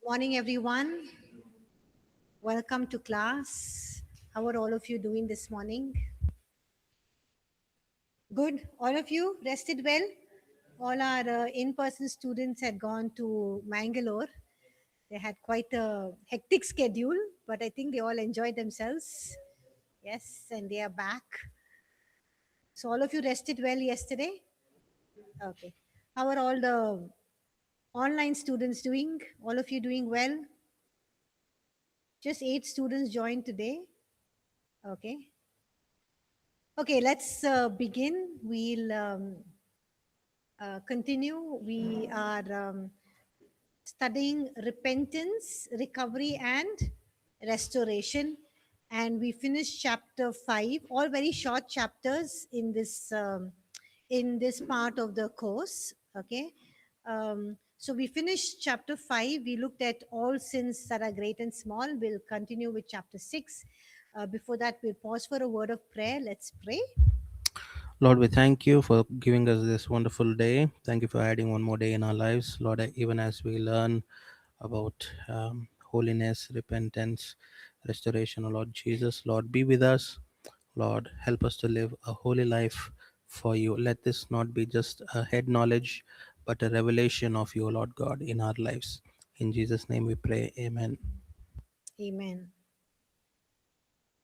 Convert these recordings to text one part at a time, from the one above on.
Morning, everyone. Welcome to class. How are all of you doing this morning? Good. All of you rested well? All our in person students had gone to Mangalore. They had quite a hectic schedule, but I think they all enjoyed themselves. Yes, and they are back. So, all of you rested well yesterday? Okay. How are all the online students doing? All of you doing well? Just 8 students joined today. Okay. Okay, let's begin. We'll continue. We are studying repentance, recovery, and restoration. And we finished chapter 5, all very short chapters in this part of the course. Okay. So we finished chapter 5. We looked at all sins that are great and small. We'll continue with chapter 6. Before that, we'll pause for a word of prayer. Let's pray. Lord, we thank you for giving us this wonderful day. Thank you for adding one more day in our lives. Lord, even as we learn about holiness, repentance, restoration, oh Lord Jesus, Lord, be with us. Lord, help us to live a holy life for you. Let this not be just a head knowledge, but a revelation of you, Lord God, in our lives. In Jesus' name we pray. Amen. Amen.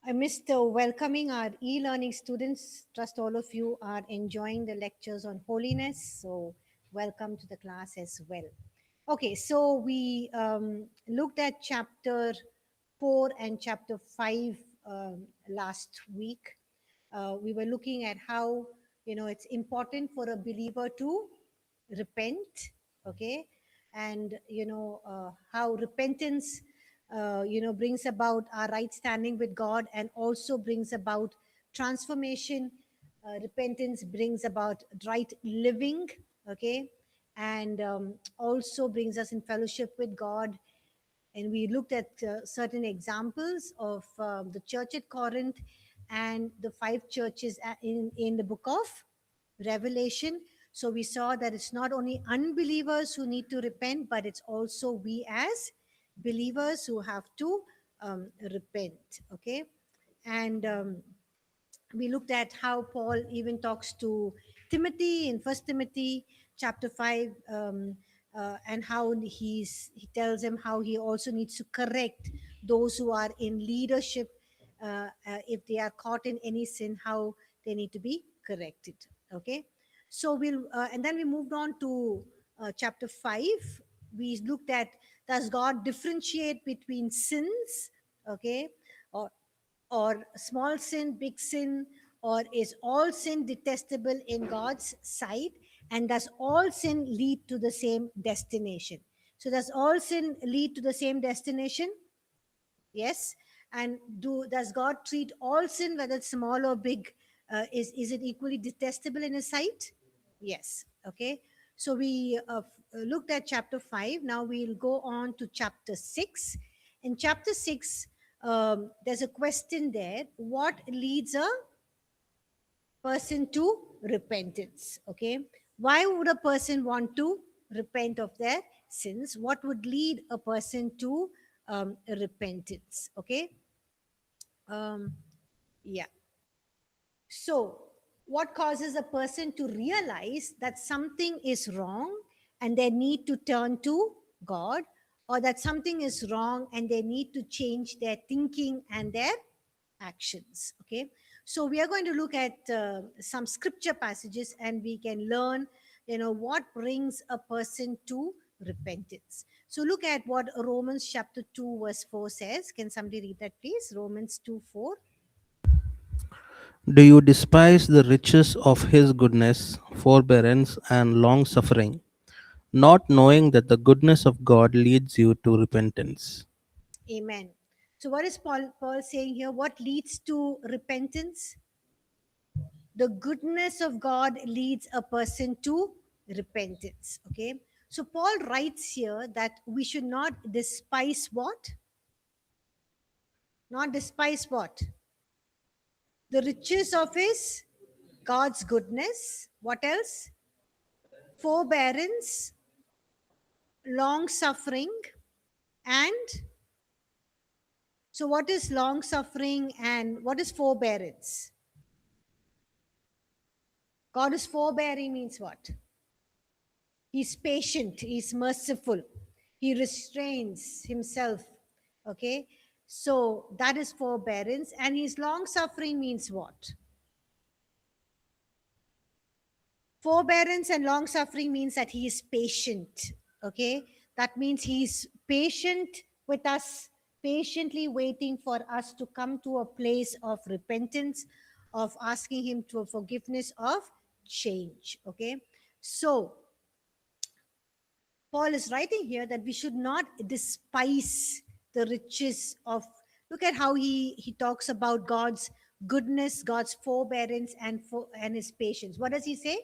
I missed welcoming our e-learning students. Trust all of you are enjoying the lectures on holiness. So welcome to the class as well. Okay, so we looked at chapter 4 and chapter 5 last week. We were looking at how, it's important for a believer to repent, okay? And, how repentance brings about our right standing with God and also brings about transformation. Repentance brings about right living, okay, and also brings us in fellowship with God. And we looked at certain examples of the church at Corinth and the 5 churches in the book of Revelation. So we saw that it's not only unbelievers who need to repent, but it's also we as believers who have to repent. Okay. And we looked at how Paul even talks to Timothy in First Timothy chapter 5, and how he tells him how he also needs to correct those who are in leadership, if they are caught in any sin, how they need to be corrected. Okay, so we'll and then we moved on to chapter 5. We looked at, does God differentiate between sins, okay, or small sin, big sin, or is all sin detestable in God's sight? And does all sin lead to the same destination? So, does all sin lead to the same destination? Yes. And does God treat all sin, whether it's small or big, is it equally detestable in His sight? Yes. Okay. So we looked at chapter 5. Now we'll go on to chapter 6. In chapter 6, there's a question there. What leads a person to repentance? Okay. Why would a person want to repent of their sins? What would lead a person to repentance? Okay. Um, yeah. So, what causes a person to realize that something is wrong and they need to turn to God, or that something is wrong and they need to change their thinking and their actions? Okay. So, we are going to look at some scripture passages and we can learn, what brings a person to repentance. So, look at what Romans chapter 2, verse 4 says. Can somebody read that, please? Romans 2 4. Do you despise the riches of his goodness, forbearance, and long suffering, not knowing that the goodness of God leads you to repentance? Amen. So, what is Paul saying here? What leads to repentance? The goodness of God leads a person to repentance. Okay. So, Paul writes here that we should not despise what? Not despise what? The riches of his God's goodness. What else? Forbearance, long suffering, And so, what is long suffering and what is forbearance? God is forbearing means what? He's patient, he's merciful, he restrains himself. Okay, so that is forbearance, and his long suffering means what? Forbearance and long suffering means that he is patient. Okay, that means he's patient with us, patiently waiting for us to come to a place of repentance, of asking him to forgiveness, of change. Okay, so Paul is writing here that we should not despise the riches of. Look at how he talks about God's goodness, God's forbearance, and his patience. What does he say?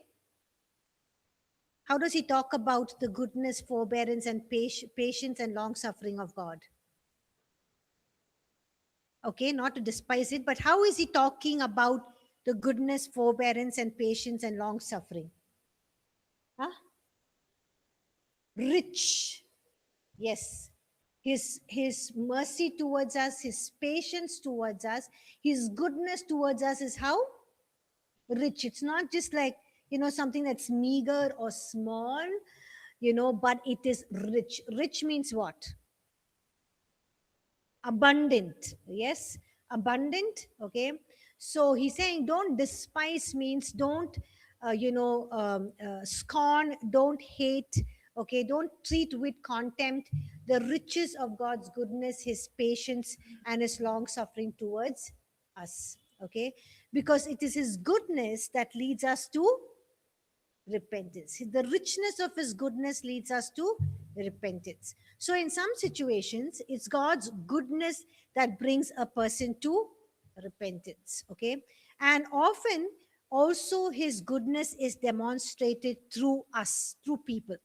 How does he talk about the goodness, forbearance, and patience and long suffering of God? Okay, not to despise it, but how is he talking about the goodness, forbearance, and patience and long suffering? Huh? Rich. Yes. His mercy towards us, his patience towards us, his goodness towards us is how? Rich. It's not just like, something that's meager or small, but it is rich. Rich means what? Abundant. Yes, abundant. Okay, so he's saying don't despise means don't scorn, don't hate. Okay, don't treat with contempt the riches of God's goodness, his patience, and his long suffering towards us. Okay, because it is his goodness that leads us to repentance. The richness of his goodness leads us to repentance. So, in some situations, it's God's goodness that brings a person to repentance. Okay. And often, also, his goodness is demonstrated through us, through people.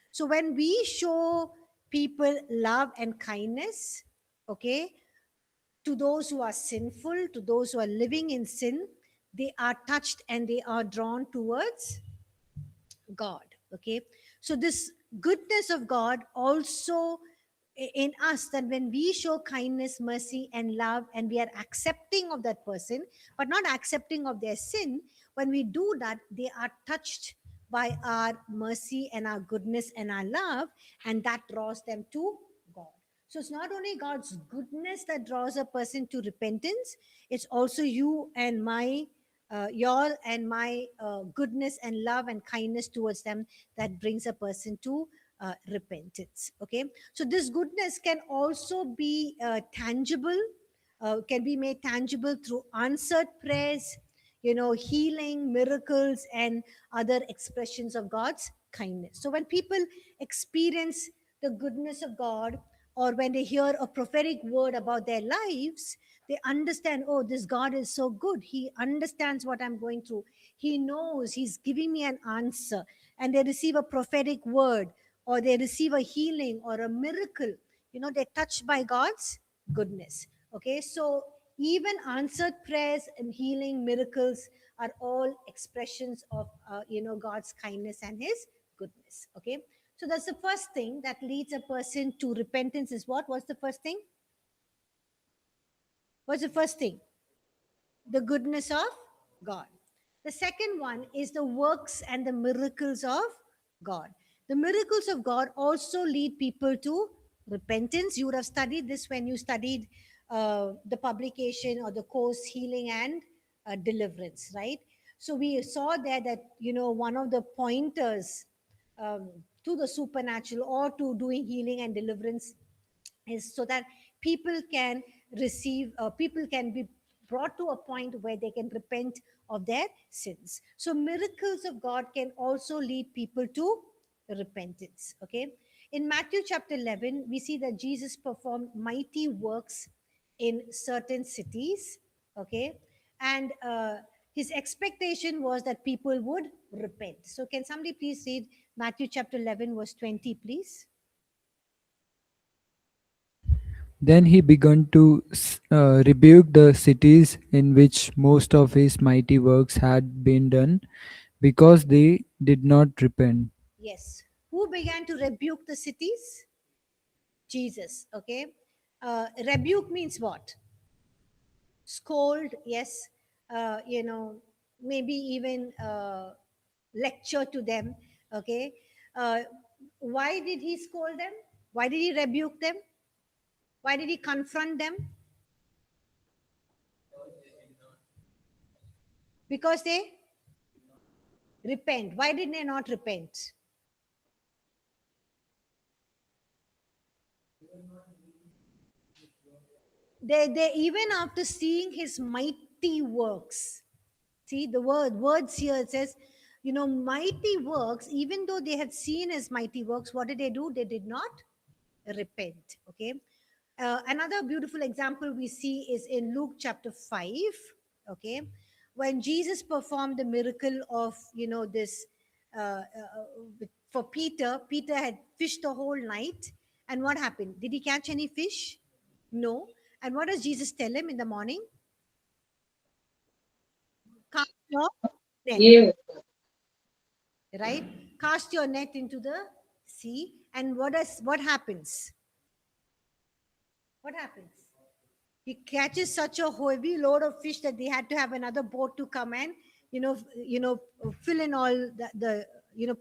So, when we show people love and kindness, okay, to those who are sinful, to those who are living in sin, they are touched and they are drawn towards God. Okay. So this goodness of God also in us, that when we show kindness, mercy, and love, and we are accepting of that person, but not accepting of their sin, when we do that, they are touched by our mercy and our goodness and our love, and that draws them to God. So it's not only God's goodness that draws a person to repentance, it's also you and your and my goodness and love and kindness towards them that brings a person to repentance. Okay, so this goodness can also be tangible, can be made tangible through answered prayers, healing, miracles, and other expressions of God's kindness. So when people experience the goodness of God, or when they hear a prophetic word about their lives, they understand, oh, this God is so good. He understands what I'm going through. He knows, he's giving me an answer. And they receive a prophetic word, or they receive a healing or a miracle. They're touched by God's goodness. Okay, so even answered prayers and healing, miracles are all expressions of God's kindness and his goodness. Okay, so that's the first thing that leads a person to repentance. Is what? What's the first thing? What's the first thing? The goodness of God. The second one is the works and the miracles of God. The miracles of God also lead people to repentance. You would have studied this when you studied the publication or the course Healing and Deliverance, right? So we saw there that, one of the pointers um, to the supernatural or to doing healing and deliverance is so that people can be brought to a point where they can repent of their sins. So miracles of God can also lead people to repentance. Okay, in Matthew chapter 11 we see that Jesus performed mighty works in certain cities. Okay, and his expectation was that people would repent. So can somebody please read Matthew chapter 11 verse 20, please? Then he began to rebuke the cities in which most of his mighty works had been done, because they did not repent. Yes. Who began to rebuke the cities? Jesus. Okay. Rebuke means what? Scold, yes. Maybe even lecture to them. Okay. Uh, why did he scold them? Why did he rebuke them? Why did he confront them? Because they repent. Why did they not repent? They even after seeing his mighty works. See the words here, it says, mighty works, even though they had seen his mighty works, what did they do? They did not repent. Okay. Another beautiful example we see is in Luke chapter 5. Okay. When Jesus performed the miracle of, this, for Peter. Peter had fished the whole night. And what happened? Did he catch any fish? No. And what does Jesus tell him in the morning? Cast your net. Yeah. Right? Cast your net into the sea. And what happens? What happens? He catches such a heavy load of fish that they had to have another boat to come and, fill in all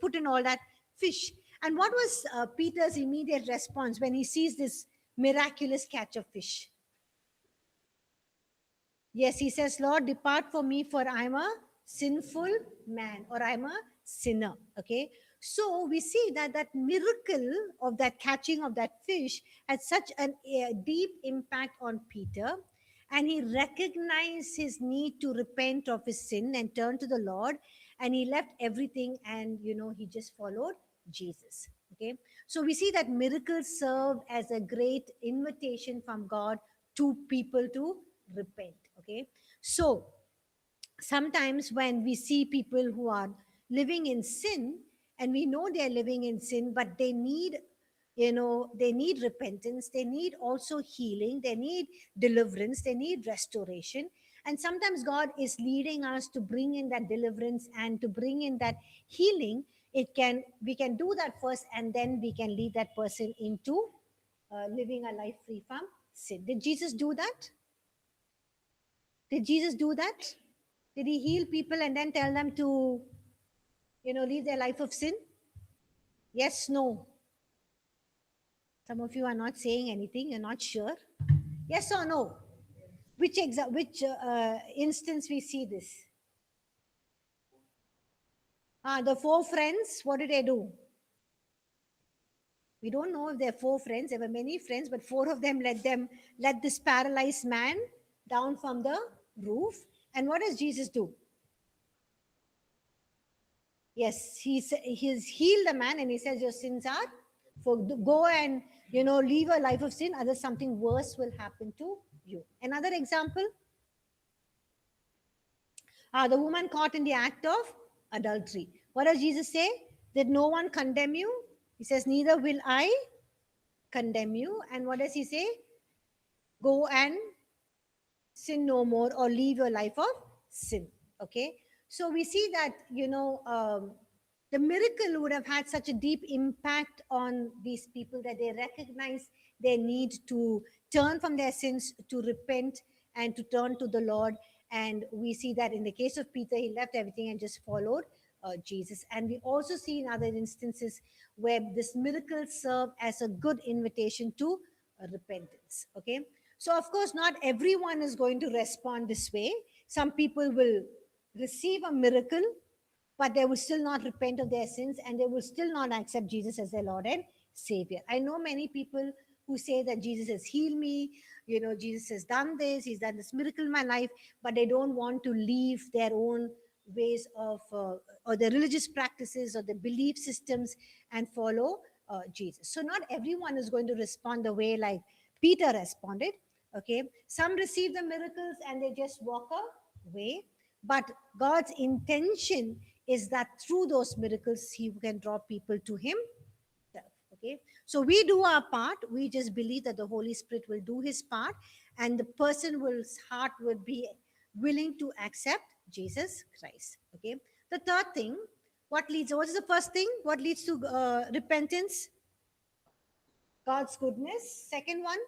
put in all that fish. And what was Peter's immediate response when he sees this miraculous catch of fish? Yes, he says, Lord, depart from me, for I'm a sinful man, or I'm a sinner. Okay. So we see that miracle of that catching of that fish had such a deep impact on Peter. And he recognized his need to repent of his sin and turn to the Lord. And he left everything and, he just followed Jesus. Okay. So we see that miracles serve as a great invitation from God to people to repent. Okay. So sometimes when we see people who are living in sin, and we know they're living in sin, but they need, they need repentance, they need also healing, they need deliverance, they need restoration. And sometimes God is leading us to bring in that deliverance and to bring in that healing. We can do that first, and then we can lead that person into living a life free from sin. Did Jesus do that? Did Jesus do that? Did he heal people and then tell them to, leave their life of sin? Yes, no. Some of you are not saying anything, you're not sure. Yes or no? Which instance we see this? The four friends, what did they do? We don't know if they're four friends. There were many friends, but four of them let this paralyzed man down from the roof. And what does Jesus do? Yes, he's healed the man, and he says, your sins are for go and leave a life of sin, otherwise something worse will happen to you. Another example, the woman caught in the act of adultery. What does Jesus say? Did no one condemn you? He says, neither will I condemn you. And what does he say? Go and sin no more, or leave your life of sin. Okay. So we see that, the miracle would have had such a deep impact on these people that they recognize their need to turn from their sins, to repent, and to turn to the Lord. And we see that in the case of Peter, he left everything and just followed Jesus. And we also see in other instances where this miracle served as a good invitation to repentance. Okay. So, of course, not everyone is going to respond this way. Some people will receive a miracle, but they will still not repent of their sins, and they will still not accept Jesus as their Lord and Savior. I know many people who say that Jesus has healed me, Jesus has done this, he's done this miracle in my life, but they don't want to leave their own ways of, or the religious practices or the belief systems, and follow Jesus. So not everyone is going to respond the way like Peter responded. Okay, some receive the miracles and they just walk away, but God's intention is that through those miracles he can draw people to himself. Okay, so we do our part. We just believe that the Holy Spirit will do his part, and the person's heart will be willing to accept Jesus Christ. Okay, the third thing, what is the first thing? What leads to repentance? God's goodness. Second one,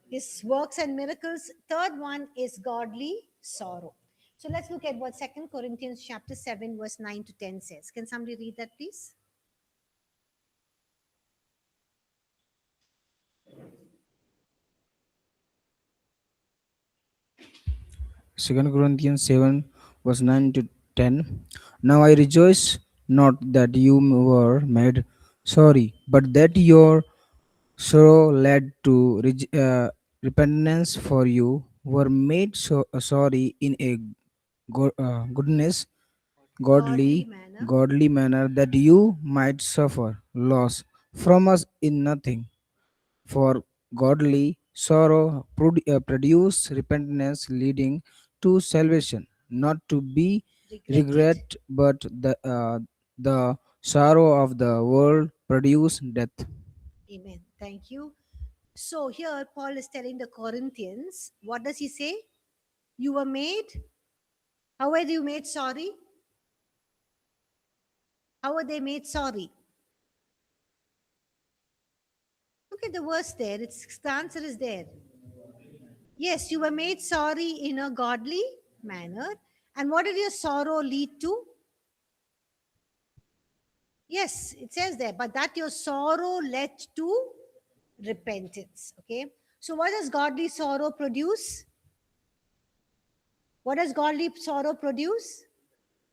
his works and miracles. Third one is godly sorrow. So let's look at what Second Corinthians chapter 7 verse 9 to 10 says. Can somebody read that please? Second Corinthians 7, verse 9 to 10. Now I rejoice not that you were made sorry, but that your sorrow led to repentance, for you were made sorry in a goodness, Godly godly, manner. godly manner, that you might suffer loss from us in nothing. For godly sorrow produce repentance leading to salvation, not to be Regretted. regret, but the sorrow of the world produce death. Amen. Thank you. So here Paul is telling the Corinthians, what does he say? You were made. How were you made sorry? How were they made sorry? Look at the verse there. The answer is there. Yes, you were made sorry in a godly manner. And what did your sorrow lead to? Yes, it says there, but that your sorrow led to repentance. Okay. So, what does godly sorrow produce? What does godly sorrow produce?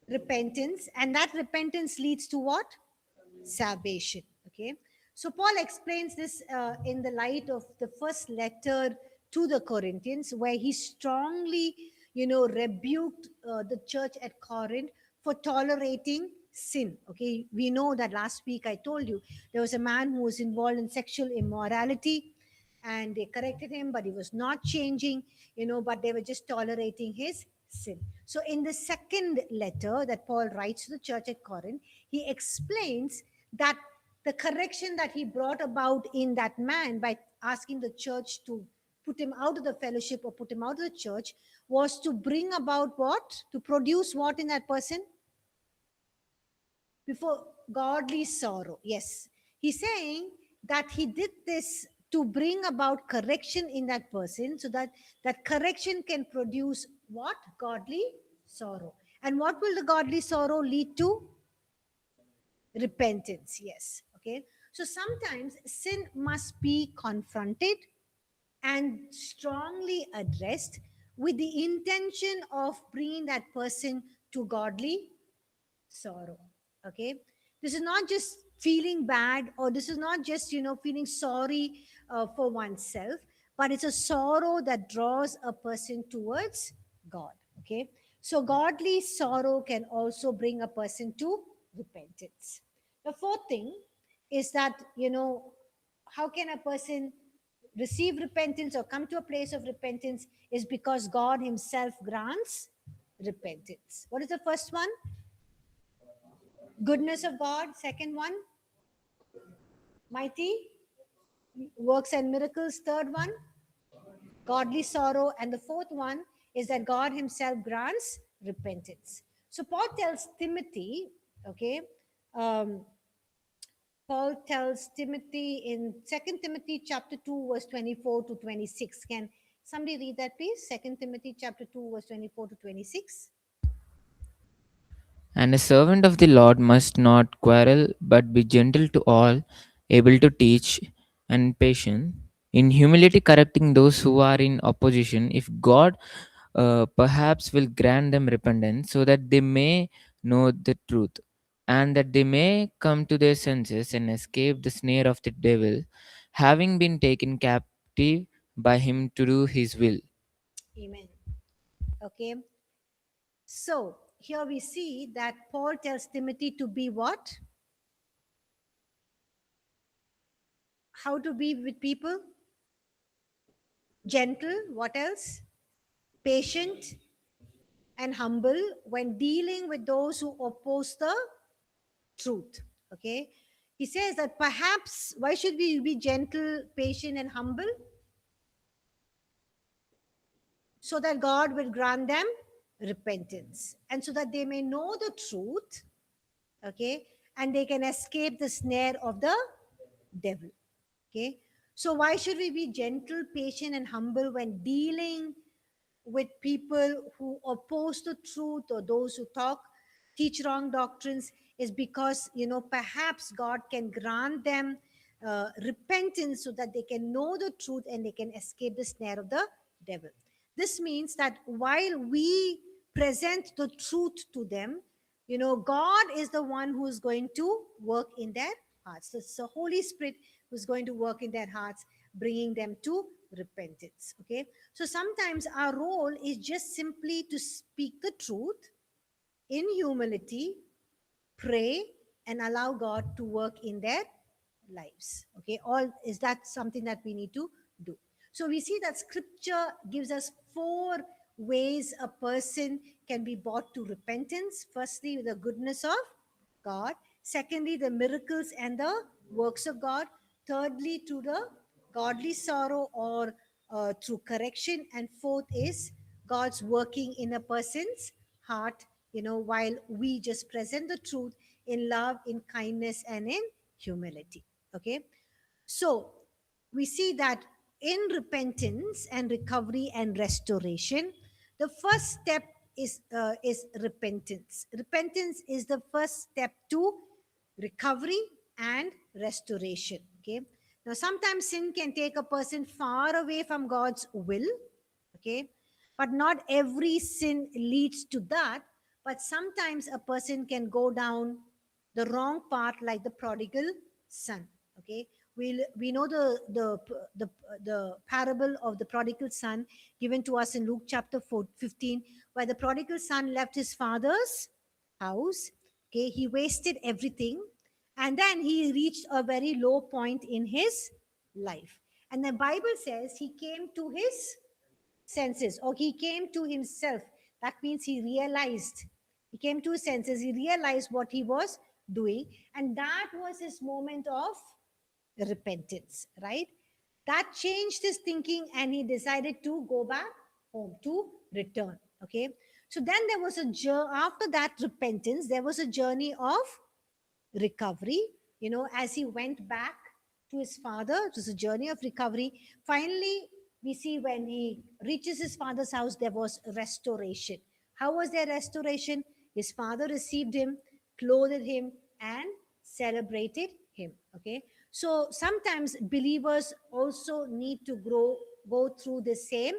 Repentance. And that repentance leads to what? Salvation. Okay. So Paul explains this in the light of the first letter to the Corinthians, where he strongly, rebuked the church at Corinth for tolerating sin. Okay. We know that last week I told you there was a man who was involved in sexual immorality, and they corrected him, but he was not changing, but they were just tolerating his sin. So in the second letter that Paul writes to the church at Corinth, he explains that the correction that he brought about in that man by asking the church to put him out of the fellowship or put him out of the church was to bring about what? To produce what in that person? Before godly sorrow. Yes. He's saying that he did this to bring about correction in that person so that that correction can produce what? Godly sorrow. And what will the godly sorrow lead to? Repentance. Yes. Okay. So sometimes sin must be confronted and strongly addressed with the intention of bringing that person to godly sorrow. Okay. This is not just feeling bad, or this is not just feeling sorry for oneself, but it's a sorrow that draws a person towards God. Okay. So godly sorrow can also bring a person to repentance. The fourth thing is that how can a person receive repentance or come to a place of repentance is because God himself grants repentance. What is the first one? Goodness of God. Second one, mighty works and miracles. Third one, godly sorrow. And the fourth one is that God himself grants repentance. So Paul tells Timothy, okay, um, Paul tells Timothy in Second Timothy chapter 2, verse 24 to 26. Can somebody read that, please? Second Timothy chapter 2, verse 24 to 26. And a servant of the Lord must not quarrel, but be gentle to all, able to teach, and patient, in humility correcting those who are in opposition, if God perhaps will grant them repentance, so that they may know the truth, and that they may come to their senses and escape the snare of the devil, having been taken captive by him to do his will. Amen. Okay. So here we see that Paul tells Timothy to be what? How to be with people? Gentle. What else? Patient and humble when dealing with those who oppose the truth. Okay. He says that perhaps, why should we be gentle, patient, and humble? So that God will grant them repentance and so that they may know the truth. Okay. And they can escape the snare of the devil. Okay. So why should we be gentle, patient, and humble when dealing with people who oppose the truth or those who teach wrong doctrines? Is because, perhaps God can grant them repentance so that they can know the truth and they can escape the snare of the devil. This means that while we present the truth to them, God is the one who's going to work in their hearts. So it's the Holy Spirit who's going to work in their hearts, bringing them to repentance. Okay. So sometimes our role is just simply to speak the truth in humility, pray, and allow God to work in their lives. Okay. All is that something that we need to do. So we see that scripture gives us 4 ways a person can be brought to repentance. Firstly, the goodness of God. Secondly, the miracles and the works of God. Thirdly, to the godly sorrow or through correction. And fourth is God's working in a person's heart, while we just present the truth in love, in kindness, and in humility. Okay. So we see that in repentance and recovery and restoration, the first step is repentance. Repentance is the first step to recovery and restoration. Okay. Now, sometimes sin can take a person far away from God's will. Okay. But not every sin leads to that. But sometimes a person can go down the wrong path, like the prodigal son. Okay. We know the parable of the prodigal son given to us in Luke chapter 15, where the prodigal son left his father's house. Okay. He wasted everything, and then he reached a very low point in his life. And the Bible says he came to his senses, or he came to himself. That means he came to his senses, he realized what he was doing, and that was his moment of repentance, right? That changed his thinking, and he decided to go back home, to return. Okay. So then there was after that repentance, there was a journey of recovery, as he went back to his father. It was a journey of recovery. Finally, we see when he reaches his father's house, there was restoration. How was there restoration? His father received him, clothed him, and celebrated him. Okay. So sometimes believers also need to go through the same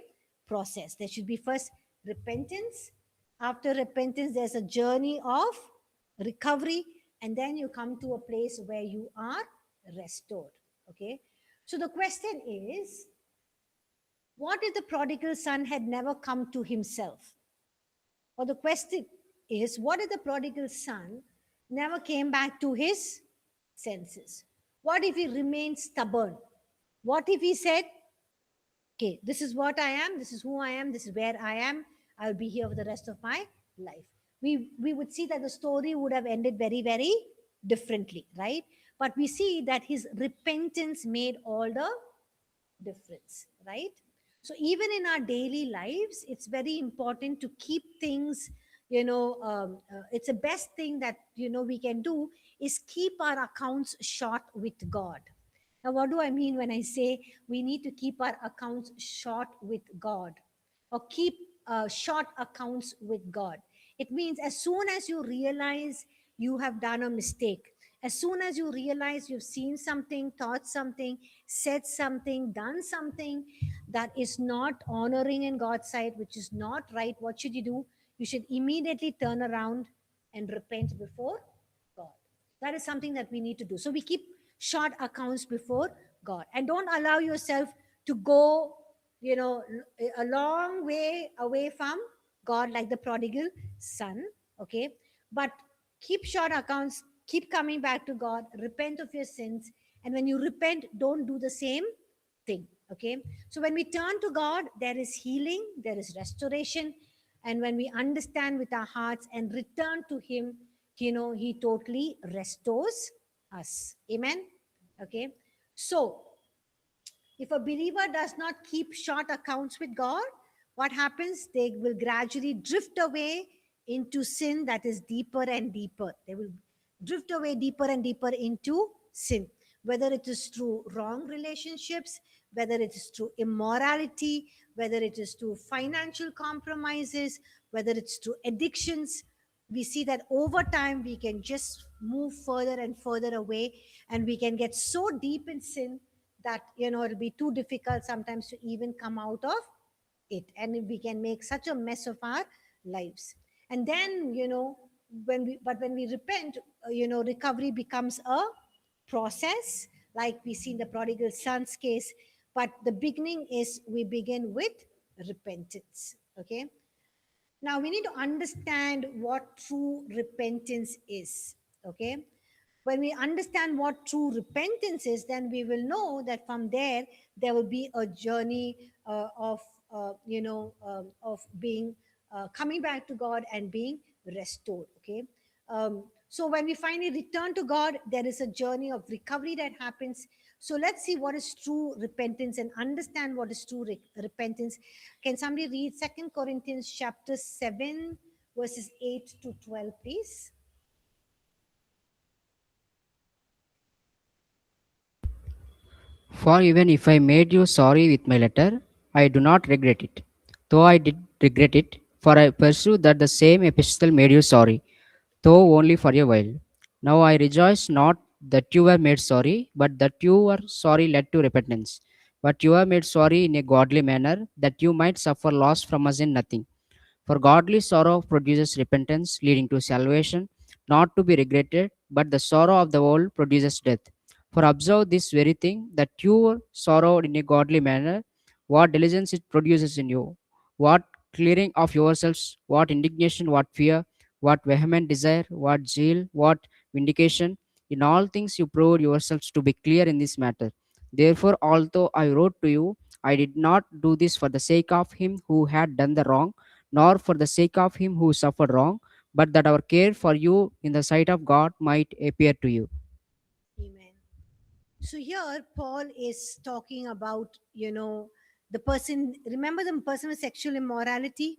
process. There should be first repentance. After repentance, there's a journey of recovery, and then you come to a place where you are restored. Okay. So the question is, what if the prodigal son had never come to himself? Or the question is, what if the prodigal son never came back to his senses? What if he remained stubborn? What if he said, okay, this is what I am, this is who I am, this is where I am, I'll be here for the rest of my life? We would see that the story would have ended very, very differently, right? But we see that his repentance made all the difference, right? So even in our daily lives, it's very important to keep things, it's the best thing that, we can do is keep our accounts short with God. Now, what do I mean when I say we need to keep our accounts short with God, or keep short accounts with God? It means as soon as you realize you have done a mistake, as soon as you realize you've seen something, thought something, said something, done something that is not honoring in God's sight, which is not right, what should you do? You should immediately turn around and repent before God. That is something that we need to do. So we keep short accounts before God, and don't allow yourself to go, a long way away from God, like the prodigal son. Okay. But keep short accounts, keep coming back to God, repent of your sins. And when you repent, don't do the same thing. Okay. So when we turn to God, there is healing, there is restoration. And when we understand with our hearts and return to Him, He totally restores us. Amen. Okay. So if a believer does not keep short accounts with God, what happens? They will gradually drift away into sin that is deeper and deeper. They will drift away deeper and deeper into sin. whether it is through wrong relationships, whether it is through immorality, whether it is through financial compromises, whether it's through addictions. We see that over time we can just move further and further away, and we can get so deep in sin that it'll be too difficult sometimes to even come out of it, and we can make such a mess of our lives. And then when we repent, recovery becomes a process, like we see in the prodigal son's case. But the beginning is we begin with repentance. Okay, now we need to understand what true repentance is. Okay, when we understand what true repentance is, then we will know that from there will be a journey of being coming back to God and being restored. Okay, so when we finally return to God, there is a journey of recovery that happens. So let's see what is true repentance and understand what is true repentance. Can somebody read 2 Corinthians chapter 7 verses 8 to 12, please? For even if I made you sorry with my letter, I do not regret it. Though I did regret it, for I pursue that the same epistle made you sorry, though only for a while. Now I rejoice not that you were made sorry, but that you were sorry led to repentance. But you were made sorry in a godly manner, that you might suffer loss from us in nothing. For godly sorrow produces repentance, leading to salvation, not to be regretted, but the sorrow of the world produces death. For observe this very thing, that you sorrowed in a godly manner, what diligence it produces in you, what clearing of yourselves, what indignation, what fear, what vehement desire, what zeal, what vindication. In all things you proved yourselves to be clear in this matter. Therefore, although I wrote to you, I did not do this for the sake of him who had done the wrong, nor for the sake of him who suffered wrong, but that our care for you in the sight of God might appear to you. Amen. So here Paul is talking about, the person, remember the person with sexual immorality?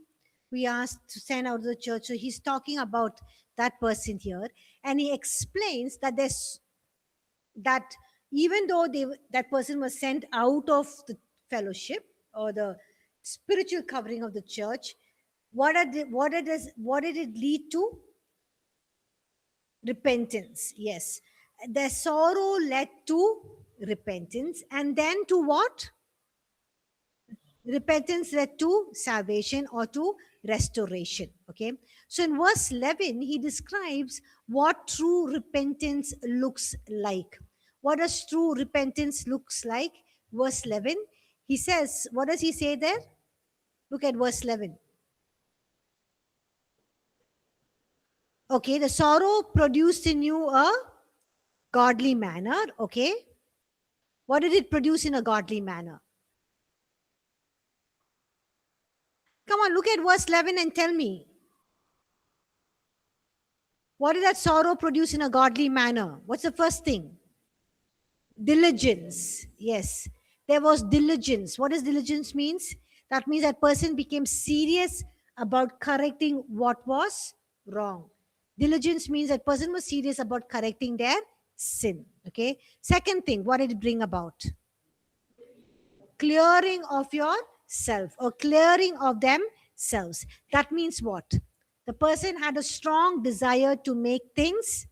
We asked to send out of the church. So he's talking about that person here. And he explains that that even though that person was sent out of the fellowship or the spiritual covering of the church, what did it lead to? Repentance. Yes, the sorrow led to repentance, and then to what? Repentance led to salvation or to restoration. Okay, so in verse 11 he describes what true repentance looks like. What does true repentance looks like? Verse 11, he says, what does he say there? Look at verse 11. Okay, the sorrow produced in you a godly manner. Okay, what did it produce in a godly manner? Come on, look at verse 11 and tell me. What did that sorrow produce in a godly manner? What's the first thing? Diligence. Yes, there was diligence. What does diligence means? That means that person became serious about correcting what was wrong. Diligence means that person was serious about correcting their sin. Okay. Second thing, what did it bring about? Clearing of yourself or clearing of themselves. That means what? The person had a strong desire to make things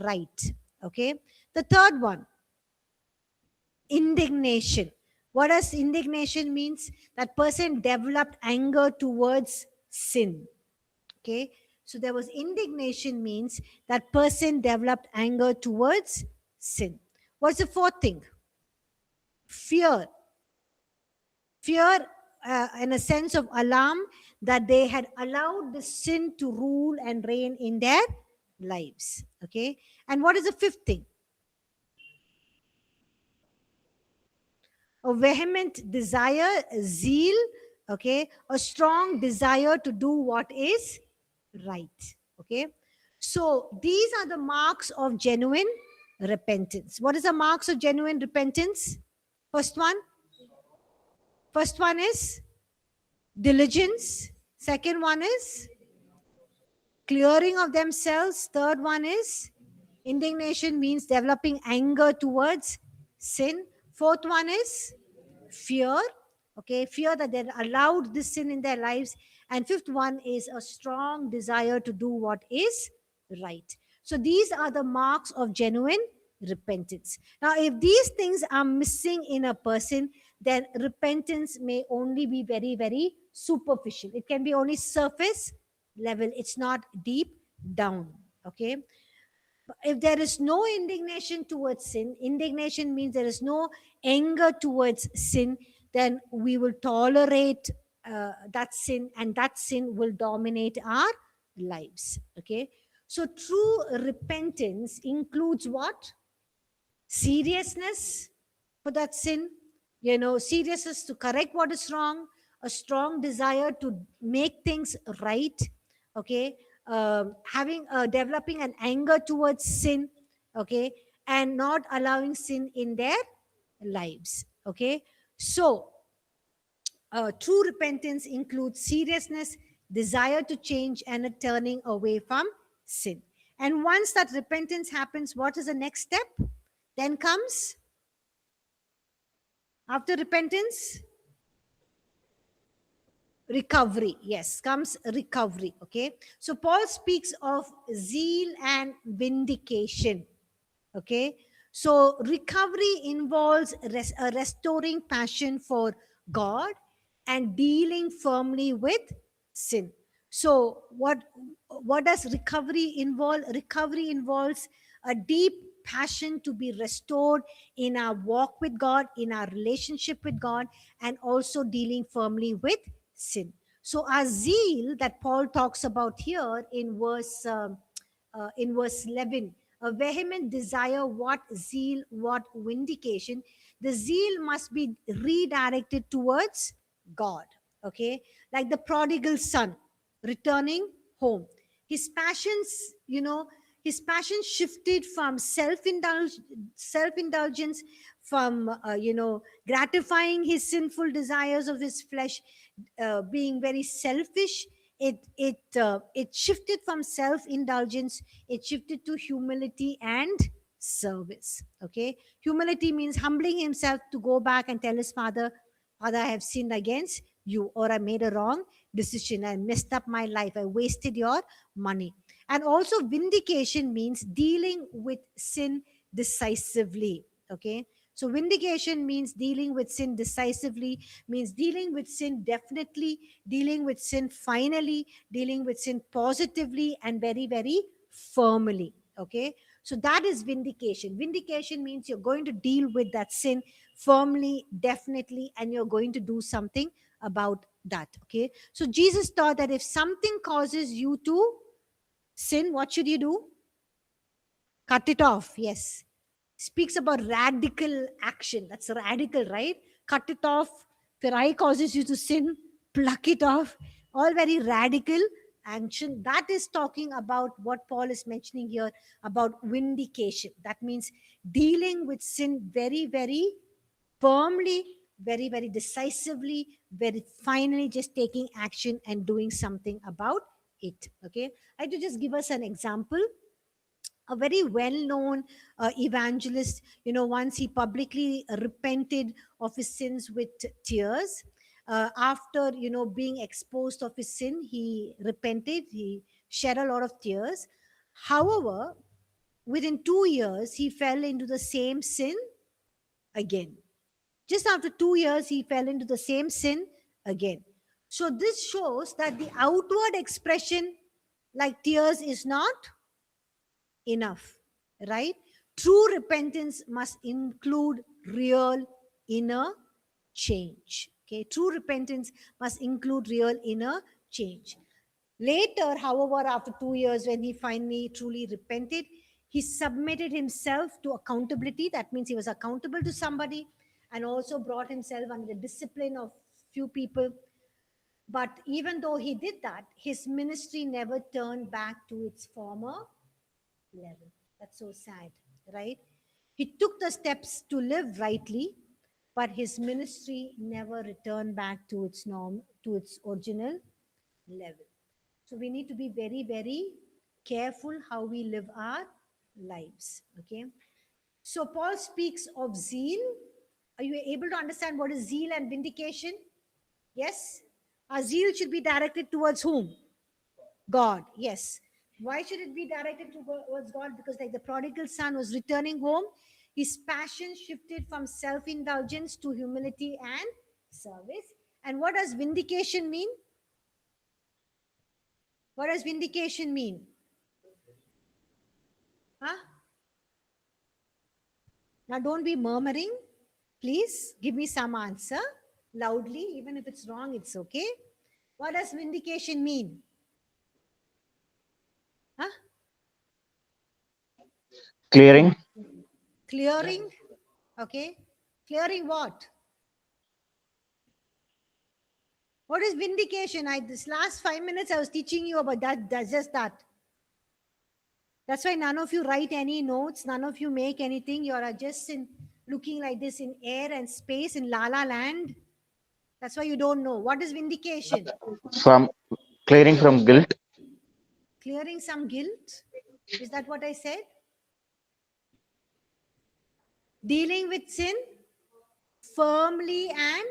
right. Okay. The third one, indignation. What does indignation means? That person developed anger towards sin. Okay. So there was indignation means that person developed anger towards sin. What's the fourth thing? Fear. Fear, in a sense of alarm, that they had allowed the sin to rule and reign in their lives. Okay. And what is the fifth thing? A vehement desire, zeal, okay, a strong desire to do what is right. Okay. So these are the marks of genuine repentance. What is the marks of genuine repentance? First one is diligence. Second one is clearing of themselves. Third one is Indignation means developing anger towards sin. Fourth one is fear. Okay, fear that they're allowed this sin in their lives. And fifth one is a strong desire to do what is right. So these are the marks of genuine repentance. Now, if these things are missing in a person, then repentance may only be very, very superficial. It can be only surface level, it's not deep down. Okay, if there is no indignation towards sin, indignation means there is no anger towards sin, then we will tolerate that sin, and that sin will dominate our lives. Okay, so true repentance includes what? Seriousness for that sin, seriousness to correct what is wrong, a strong desire to make things right. Okay, having developing an anger towards sin. Okay, and not allowing sin in their lives. Okay, so true repentance includes seriousness, desire to change, and a turning away from sin. And once that repentance happens, what is the next step? Then comes, after repentance, recovery. Yes, comes recovery. Okay, so Paul speaks of zeal and vindication. Okay, so recovery involves a restoring passion for God and dealing firmly with sin. So what does recovery involve? Recovery involves a deep passion to be restored in our walk with God, in our relationship with God, and also dealing firmly with sin. So our zeal that Paul talks about here in verse 11, a vehement desire, what zeal, what vindication. The zeal must be redirected towards God. Okay, like the prodigal son returning home. His passions, his passion shifted from self-indulgence, from gratifying his sinful desires of his flesh, being very selfish. It shifted from self-indulgence, it shifted to humility and service. Okay, humility means humbling himself to go back and tell his father, Father, I have sinned against you, or I made a wrong decision, I messed up my life, I wasted your money. And also vindication means dealing with sin decisively. Okay, so vindication means dealing with sin decisively, means dealing with sin definitely, dealing with sin finally, dealing with sin positively, and very, very firmly. Okay, so that is vindication. Vindication means you're going to deal with that sin firmly, definitely, and you're going to do something about that. Okay, so Jesus taught that if something causes you to sin, what should you do? Cut it off. Yes, speaks about radical action. That's radical, right? Cut it off. If your eye causes you to sin, pluck it off. All very radical action. That is talking about what Paul is mentioning here about vindication. That means dealing with sin very, very firmly, very, very decisively, very finally, just taking action and doing something about it. Okay, I to just give us an example. A very well-known evangelist, once he publicly repented of his sins with tears. After being exposed of his sin, he repented, he shed a lot of tears. However, within 2 years he fell into the same sin again. Just after 2 years he fell into the same sin again. So this shows that the outward expression like tears is not enough, right? True repentance must include real inner change. Okay, true repentance must include real inner change. Later, however, after 2 years, when he finally truly repented, he submitted himself to accountability. That means he was accountable to somebody, and also brought himself under the discipline of few people. But even though he did that, his ministry never turned back to its former level. That's so sad, right? He took the steps to live rightly, but his ministry never returned back to its norm, to its original level. So we need to be very, very careful how we live our lives. Okay. So Paul speaks of zeal. Are you able to understand what is zeal and vindication? Yes. Our zeal should be directed towards whom? God. Yes. Why should it be directed towards God? Because like the prodigal son was returning home, his passion shifted from self-indulgence to humility and service. And what does vindication mean? What does vindication mean? Huh? Now don't be murmuring. Please give me some answer loudly. Even if it's wrong, it's okay. What does vindication mean? Huh? Clearing. Clearing. Okay. Clearing what? What is vindication? This last 5 minutes I was teaching you about that. That's just that. That's why none of you write any notes. None of you make anything. You are just looking like this in air and space in La La Land. That's why you don't know. What is vindication? From clearing from guilt. Clearing some guilt. Is that what I said? Dealing with sin firmly and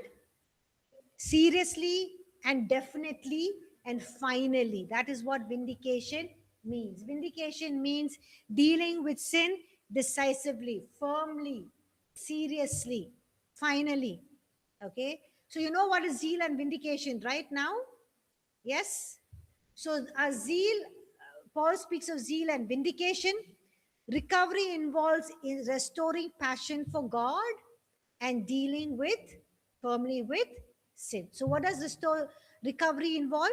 seriously and definitely and finally. That is what vindication means. Vindication means dealing with sin decisively, firmly, seriously, finally. Okay. So you know what is zeal and vindication right now? Yes. So a zeal, Paul speaks of zeal and vindication. Recovery involves in restoring passion for God and dealing with firmly with sin. So what does recovery involve?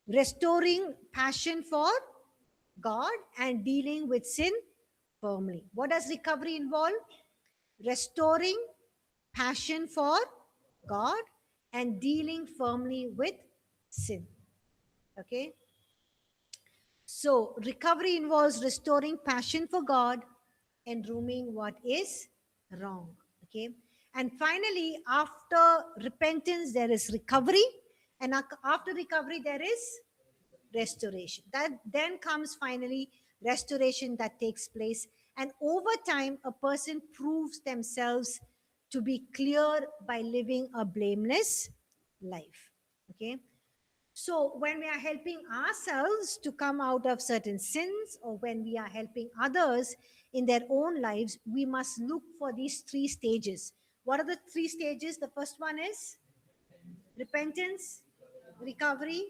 Restoring passion for God and dealing with sin firmly. What does recovery involve? Restoring passion for God and dealing firmly with sin. Okay. So recovery involves restoring passion for God and grooming what is wrong. Okay. And finally, after repentance, there is recovery. And after recovery, there is restoration. That then comes finally restoration that takes place. And over time, a person proves themselves to be clear by living a blameless life. Okay. So when we are helping ourselves to come out of certain sins, or when we are helping others in their own lives, we must look for these three stages. What are the three stages? The first one is repentance, recovery,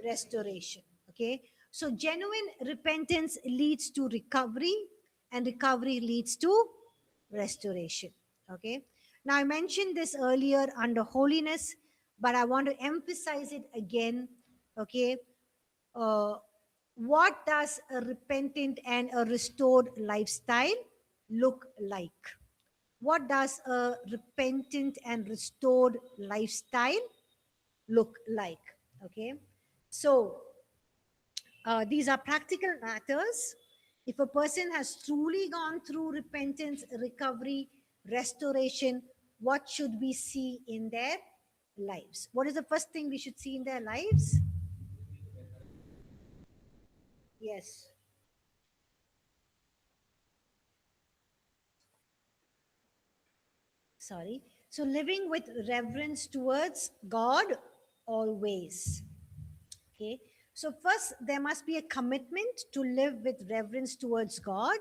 restoration. Okay. So genuine repentance leads to recovery, and recovery leads to restoration. Okay. Now I mentioned this earlier under holiness, but I want to emphasize it again. Okay. What does a repentant and a restored lifestyle look like? What does a repentant and restored lifestyle look like? Okay. So these are practical matters. If a person has truly gone through repentance, recovery, restoration, what should we see in their lives? What is the first thing we should see in their lives? Yes. Sorry. So living with reverence towards God always. Okay. So first, there must be a commitment to live with reverence towards God.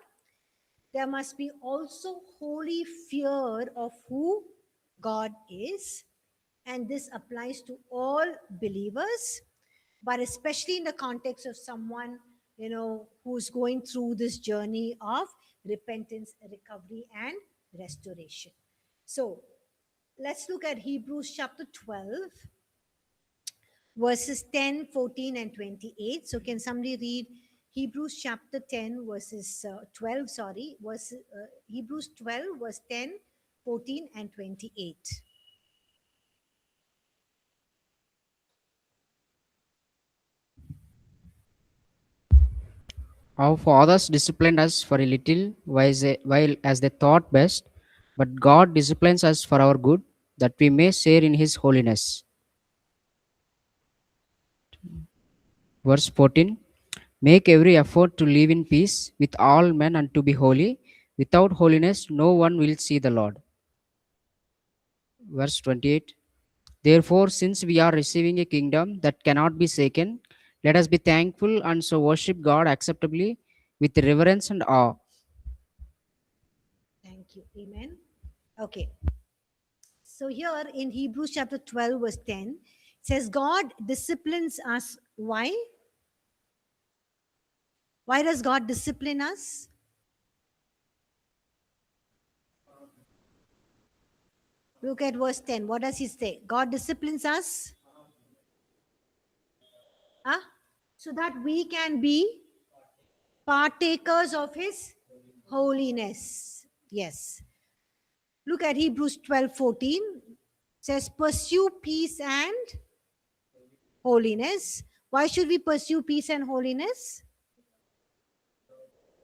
There must be also holy fear of who God is. And this applies to all believers, but especially in the context of someone, who's going through this journey of repentance, recovery, and restoration. So let's look at Hebrews chapter 12, verses 10, 14, and 28. So can somebody read Hebrews chapter 10, verses 12, sorry, Hebrews 12, verse 10, 14, and 28. Our fathers disciplined us for a little while as they thought best, but God disciplines us for our good, that we may share in His holiness. Verse 14. Make every effort to live in peace with all men and to be holy. Without holiness, no one will see the Lord. Verse 28. Therefore, since we are receiving a kingdom that cannot be shaken, let us be thankful and so worship God acceptably with reverence and awe. Thank you. Amen. Okay. So here in Hebrews chapter 12, verse 10, it says, God disciplines us. Why? Why does God discipline us? Look at verse 10. What does he say? God disciplines us. Huh? So that we can be partakers of his holiness. Yes. Look at Hebrews 12:14. It says, pursue peace and holiness. Why should we pursue peace and holiness?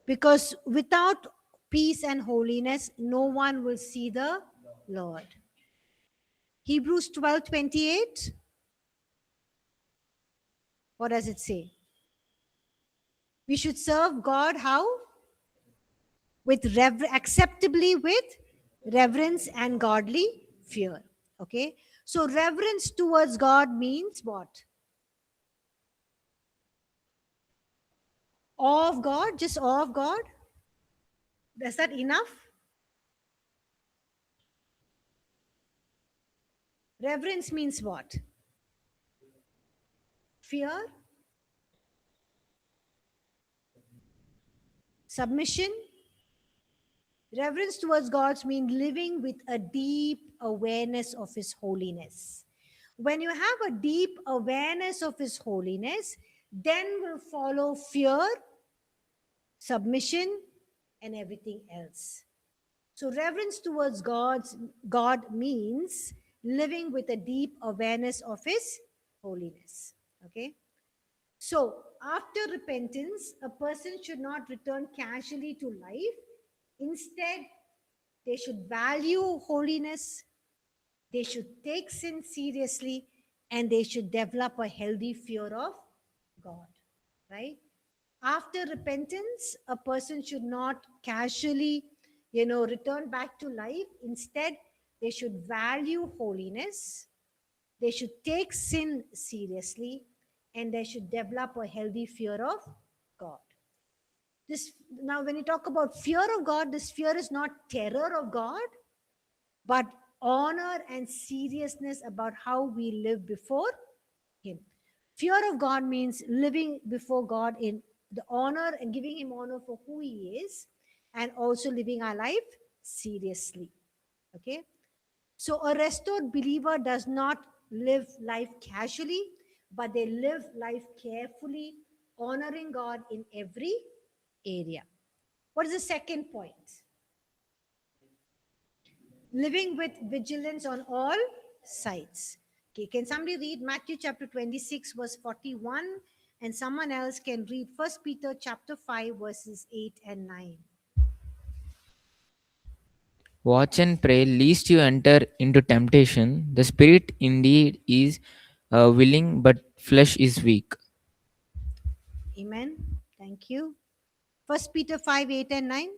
Because without peace and holiness, no one will see the Lord. Hebrews 12:28. What does it say? We should serve God how? Acceptably with reverence and godly fear. Okay. So reverence towards God means what? Awe of God, just awe of God. Is that enough? Reverence means what? Fear, submission. Reverence towards God means living with a deep awareness of His holiness. When you have a deep awareness of His holiness, then will follow fear, submission, and everything else. So reverence towards God means living with a deep awareness of His holiness. Okay. So after repentance, a person should not return casually to life. Instead, they should value holiness, they should take sin seriously, and they should develop a healthy fear of God. Right? After repentance, a person should not casually, return back to life. Instead, they should value holiness, they should take sin seriously, and they should develop a healthy fear of God. This now, when you talk about fear of God, this fear is not terror of God, but honor and seriousness about how we live before Him. Fear of God means living before God in the honor and giving Him honor for who He is, and also living our life seriously. Okay? So a restored believer does not live life casually, but they live life carefully, honoring God in every area. What is the second point? Living with vigilance on all sides. Okay, can somebody read Matthew chapter 26, verse 41? And someone else can read 1 Peter chapter 5, verses 8 and 9. Watch and pray, lest you enter into temptation. The spirit indeed is willing, but flesh is weak. Amen. Thank you. 1 Peter 5, 8 and 9.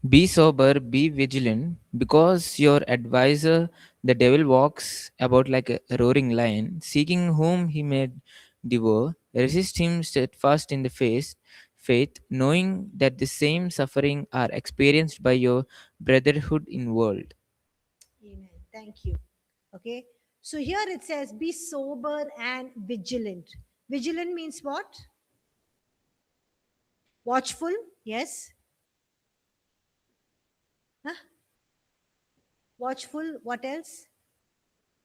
Be sober, be vigilant, because your advisor, the devil, walks about like a roaring lion, seeking whom he may devour. Resist him steadfast in the faith, knowing that the same suffering are experienced by your brotherhood in world. Amen. Thank you. Okay. So here it says, be sober and vigilant. Vigilant means what? Watchful. Yes. Huh? Watchful. What else?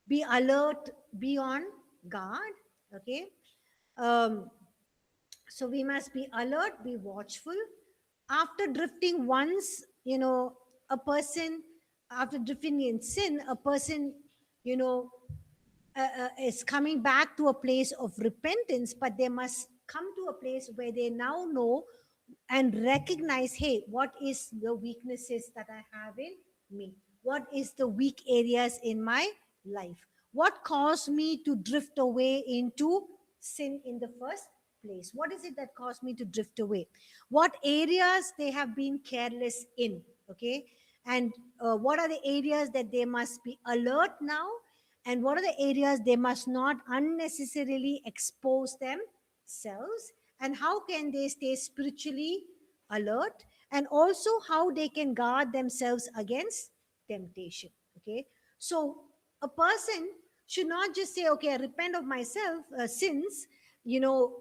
Be alert. Be on guard. Okay. So we must be alert, be watchful. After drifting once, a person, after drifting in sin, a person, is coming back to a place of repentance, but they must come to a place where they now know and recognize, hey, what is the weaknesses that I have in me? What is the weak areas in my life? What caused me to drift away into sin in the first place? What is it that caused me to drift away? What areas they have been careless in? Okay. And what are the areas that they must be alert now? And what are the areas they must not unnecessarily expose themselves? And how can they stay spiritually alert? And also how they can guard themselves against temptation. Okay. So a person should not just say, okay, I repent of myself sins, you know,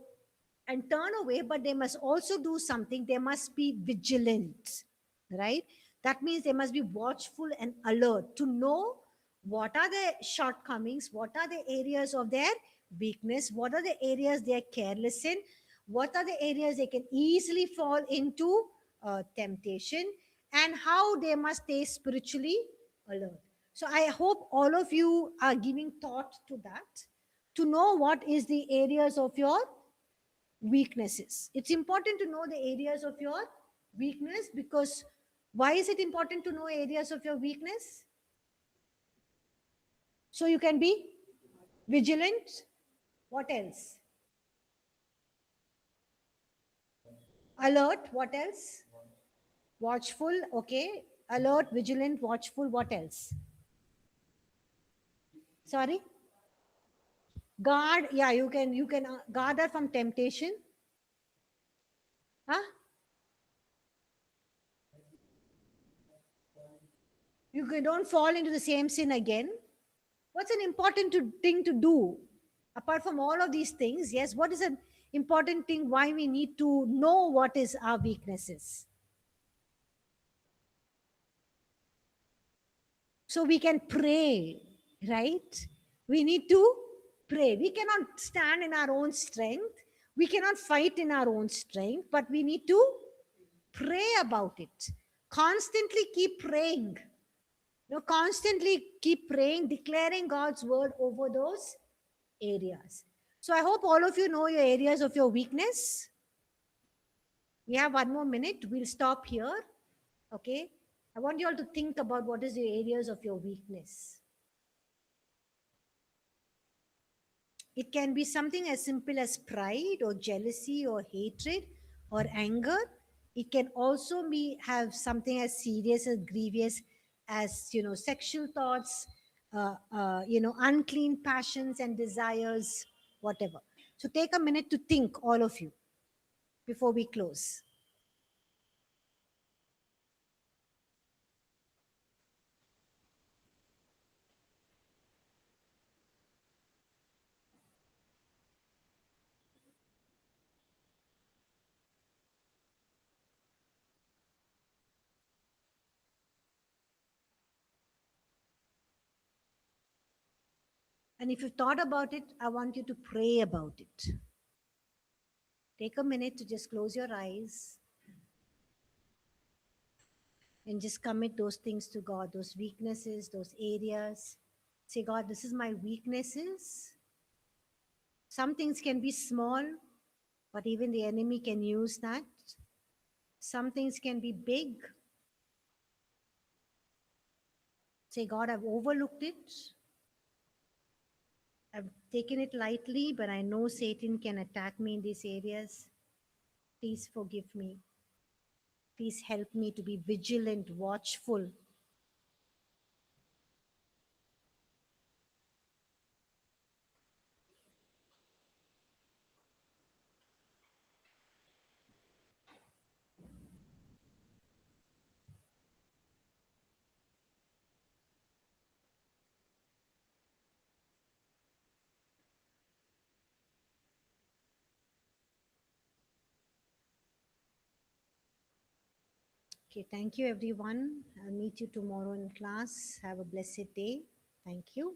and turn away, but they must also do something. They must be vigilant, right? That means they must be watchful and alert to know what are the shortcomings, what are the areas of their weakness, what are the areas they are careless in, what are the areas they can easily fall into temptation, and how they must stay spiritually alert. So I hope all of you are giving thought to that, to know what is the areas of your weaknesses. It's important to know the areas of your weakness, because why is it important to know areas of your weakness? So you can be vigilant. What else? Alert. What else? Watchful. Okay. Alert, vigilant, watchful. What else? Sorry? Guard. Yeah, you can guard her from temptation. Huh? Don't fall into the same sin again. What's an important thing to do apart from all of these things? Yes, what is an important thing why we need to know what is our weaknesses? So we can pray, right? We need to pray. We cannot stand in our own strength. We cannot fight in our own strength, but we need to pray about it. Constantly keep praying. Constantly keep praying, declaring God's word over those areas. So I hope all of you know your areas of your weakness. We have 1 more minute. We'll stop here. Okay. I want you all to think about what is the areas of your weakness. It can be something as simple as pride or jealousy or hatred or anger. It can also have something as serious as grievous as sexual thoughts, unclean passions and desires, whatever. So take a minute to think, all of you, before we close. And if you've thought about it, I want you to pray about it. Take a minute to just close your eyes and just commit those things to God, those weaknesses, those areas. Say, God, this is my weaknesses. Some things can be small, but even the enemy can use that. Some things can be big. Say, God, I've overlooked it. I've taken it lightly, but I know Satan can attack me in these areas. Please forgive me. Please help me to be vigilant, watchful. Okay, thank you, everyone. I'll meet you tomorrow in class. Have a blessed day. Thank you.